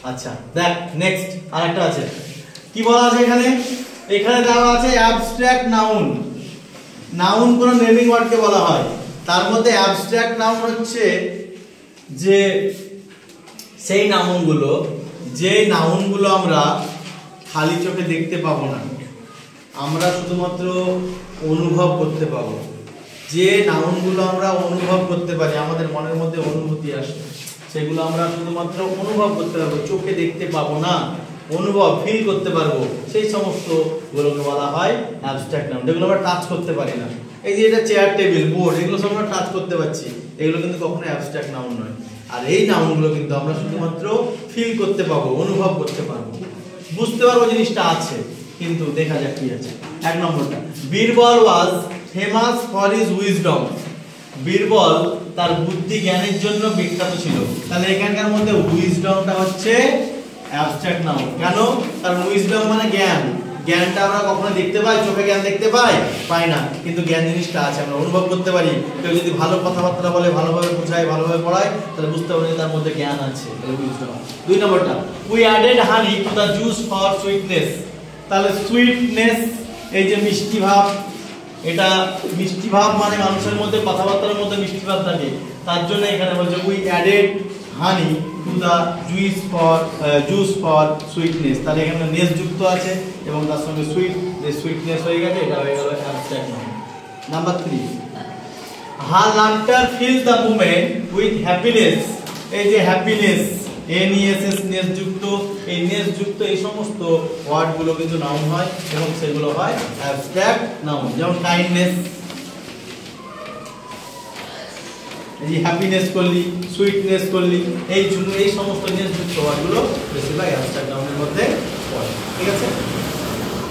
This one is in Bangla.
আচ্ছা দেখ নেক্সট আরেকটা আছে, কি বলা আছে এখানে, এখানে দেওয়া আছে অ্যাবস্ট্রাক্ট নাউন। নাউন কোন নেমিং ওয়ার্ডকে বলা হয়, তার মধ্যে অ্যাবস্ট্রাক্ট নাউন হচ্ছে যে সেই নাউনগুলো, যে নাউনগুলো আমরা খালি চোখে দেখতে পাবো না, আমরা শুধুমাত্র অনুভব করতে পাবো। যে নাউনগুলো আমরা অনুভব করতে পারি, আমাদের মনের মধ্যে অনুভূতি আসে, সেগুলো আমরা শুধুমাত্র অনুভব করতে পারবো, চোখে দেখতে পাবো না, অনুভব ফিল করতে পারবো, সেই সমস্ত গুলোকে বলা হয় অ্যাবস্ট্রাক্ট নাউন, যেগুলো আমরা টাচ করতে পারি না। এই যে এটা চেয়ার, টেবিল, বোর্ড, এগুলো সব আমরা টাচ করতে পারছি, এগুলো কিন্তু কখনো অ্যাবস্ট্রাক্ট নাউন নয়। আর এই নাউনগুলো কিন্তু আমরা শুধুমাত্র ফিল করতে পারবো, অনুভব করতে পারবো, বুঝতে পারবো জিনিসটা আছে, কিন্তু দেখা যাক কি আছে। এক নম্বরটা, Birbal was famous for his wisdom. Birbal তার বুদ্ধি জ্ঞানের জন্য বিখ্যাত ছিল। তাহলে এখানকার মধ্যে উইজডমটা হচ্ছে অ্যাবস্ট্রাক্ট নাউন। কেন? কারণ উইজডম মানে জ্ঞান। জ্ঞানটা আমরা কখনো দেখতে পাই, চোখে জ্ঞান দেখতে পাই না, কিন্তু জ্ঞান জিনিসটা আছে, আমরা অনুভব করতে পারি। কেউ যদি ভালো কথাবার্তা বলে, ভালোভাবে বোঝায়, ভালোভাবে পড়ায়, তাহলে বুঝতে পারি তার মধ্যে জ্ঞান আছে, তাহলে উইজডম। দুই নম্বরটা, we added honey to the juice for sweetness. তাহলে সুইটনেস, এই যে মিষ্টি ভাব, এটা মিষ্টি ভাব মানে মানুষের মধ্যে কথাবার্তার মধ্যে মিষ্টি ভাব থাকে, তার জন্য এখানে বলছে we added honey to the juice for sweetness. তাহলে এখানে নেস যুক্ত আছে এবং তার সঙ্গে সুইট, যে সুইটনেস হয়ে গেছে, এটা হয়ে গেল abstract noun. Number 3, her laughter feels the moment with happiness. এই যে হ্যাপিনেস, NESS নেস যুক্ত, এই নেস যুক্ত এই সমস্ত ওয়ার্ডগুলো কিন্তু নাউন হয় এবং সেগুলো হয় অ্যাবস্ট্রাক্ট নাউন। যেমন কাইন্ডনেস, এই যে হ্যাপিনেস করলি, সুইটনেস করলি, এই সমস্ত নেস যুক্ত ওয়ার্ডগুলো বেশিরভাগ অ্যাবস্ট্রাক্ট নাউনের মধ্যে পড়ে। ঠিক আছে।